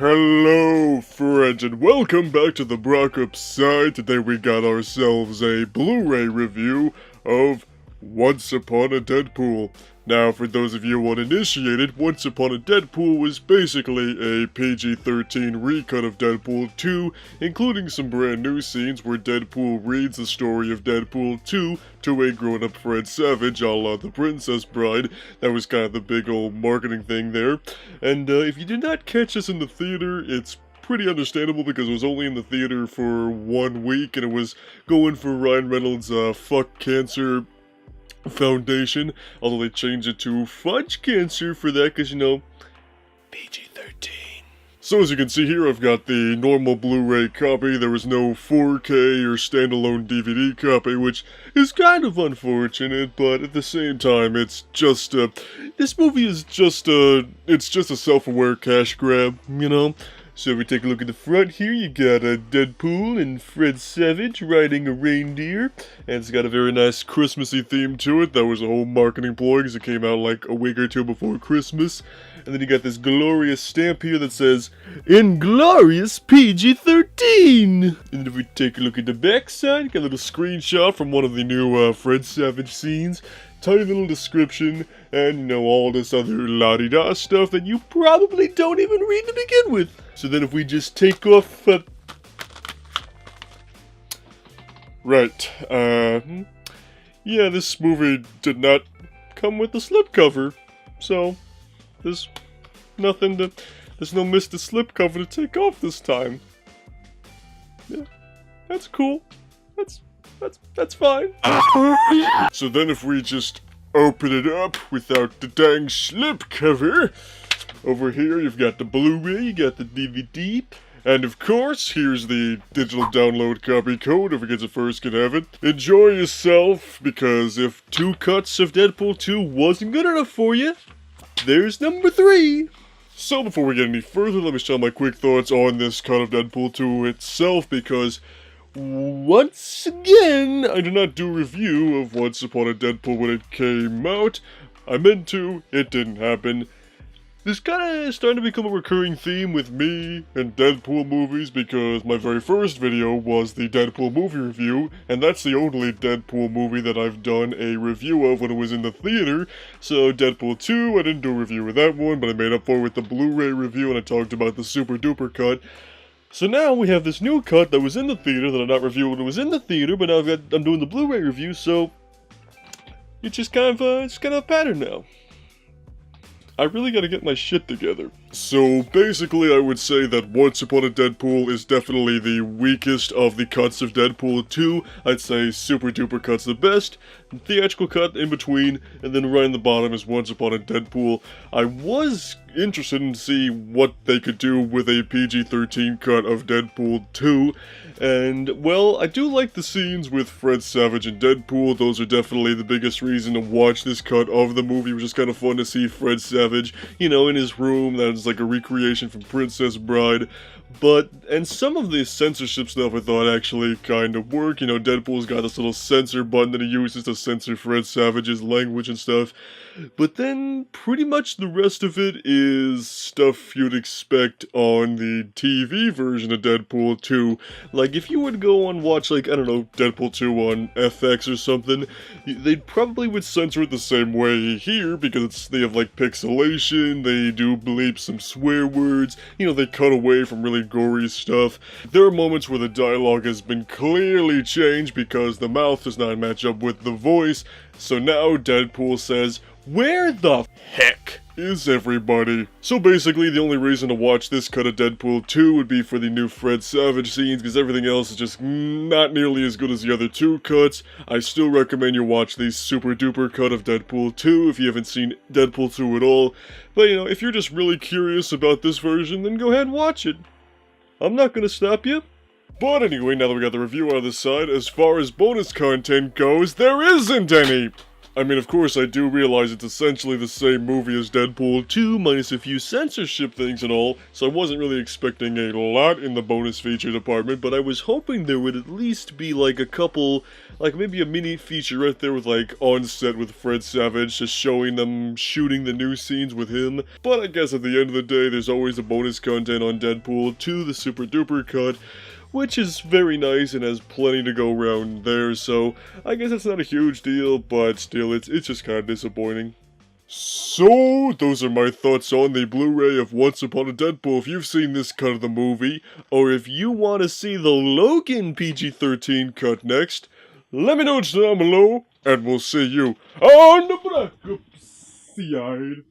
Hello, friends, and welcome back to the Brockopp side. Today we got ourselves a Blu-ray review of Once Upon a Deadpool. Now, for those of you uninitiated, Once Upon a Deadpool was basically a PG-13 recut of Deadpool 2, including some brand new scenes where Deadpool reads the story of Deadpool 2 to a grown-up Fred Savage, a la The Princess Bride. That was kind of the big old marketing thing there. And if you did not catch this in the theater, it's pretty understandable because it was only in the theater for 1 week, and it was going for Ryan Reynolds' Fuck Cancer Foundation, although they changed it to Fudge Cancer for that, because, you know, PG-13. So as you can see here, I've got the normal Blu-ray copy. There was no 4K or standalone DVD copy, which is kind of unfortunate, but at the same time, it's just, this movie is just, it's just a self-aware cash grab, you know? So if we take a look at the front here, you got Deadpool and Fred Savage riding a reindeer, and it's got a very nice Christmassy theme to it. That was a whole marketing ploy because it came out like a week or two before Christmas. And then you got this glorious stamp here that says, Inglorious PG-13! And if we take a look at the back side, you got a little screenshot from one of the new Fred Savage scenes. Tiny little description, and, you know, all this other la-di-da stuff that you probably don't even read to begin with. So then if we just take off, Right, yeah, this movie did not come with the slipcover, so there's no Mr. Slipcover to take off this time. Yeah, that's cool. That's fine. So then if we just open it up without the dang slipcover, over here you've got the Blu-ray, you got the DVD, and of course, here's the digital download copy code. Whoever gets it first can have it. Enjoy yourself, because if 2 cuts of Deadpool 2 wasn't good enough for you, there's number 3. So before we get any further, let me share my quick thoughts on this cut of Deadpool 2 itself, because once again, I did not do a review of Once Upon a Deadpool when it came out. I meant to, it didn't happen. This kind of starting to become a recurring theme with me and Deadpool movies, because my very first video was the Deadpool movie review, and that's the only Deadpool movie that I've done a review of when it was in the theater. So Deadpool 2, I didn't do a review of that one, but I made up for it with the Blu-ray review, and I talked about the super duper cut. So now we have this new cut that was in the theater that I not reviewed when it was in the theater, but now I'm doing the Blu-ray review, so it's just kind of a pattern now. I really gotta get my shit together. So basically I would say that Once Upon a Deadpool is definitely the weakest of the cuts of Deadpool 2. I'd say Super Duper Cut's the best, theatrical cut in between, and then right in the bottom is Once Upon a Deadpool. I was interested in see what they could do with a PG-13 cut of Deadpool 2, and, well, I do like the scenes with Fred Savage and Deadpool. Those are definitely the biggest reason to watch this cut of the movie, which is kind of fun to see Fred Savage, you know, in his room. That's like a recreation from Princess Bride. And some of the censorship stuff I thought actually kind of worked. You know, Deadpool's got this little censor button that he uses to censor Fred Savage's language and stuff. But then, pretty much the rest of it is stuff you'd expect on the TV version of Deadpool 2. Like, if you would go and watch, like, I don't know, Deadpool 2 on FX or something, they probably would censor it the same way here, because they have, like, pixelation, they do bleep some swear words, you know, they cut away from really gory stuff. There are moments where the dialogue has been clearly changed because the mouth does not match up with the voice, so now Deadpool says, "Where the heck is everybody?" So basically, the only reason to watch this cut of Deadpool 2 would be for the new Fred Savage scenes, because everything else is just not nearly as good as the other 2 cuts. I still recommend you watch the super duper cut of Deadpool 2 if you haven't seen Deadpool 2 at all. But, you know, if you're just really curious about this version, then go ahead and watch it. I'm not gonna stop you. But anyway, now that we got the review out of the side, as far as bonus content goes, there isn't any! I mean, of course, I do realize it's essentially the same movie as Deadpool 2, minus a few censorship things and all, so I wasn't really expecting a lot in the bonus feature department, but I was hoping there would at least be like a couple, like maybe a mini feature right there with like on set with Fred Savage, just showing them shooting the new scenes with him. But I guess at the end of the day, there's always the bonus content on Deadpool 2, the super duper cut, which is very nice and has plenty to go around there, so I guess it's not a huge deal, but still, it's just kind of disappointing. So, those are my thoughts on the Blu-ray of Once Upon a Deadpool. If you've seen this cut of the movie, or if you want to see the Logan PG-13 cut next, let me know down below, and we'll see you on the Brockopp side.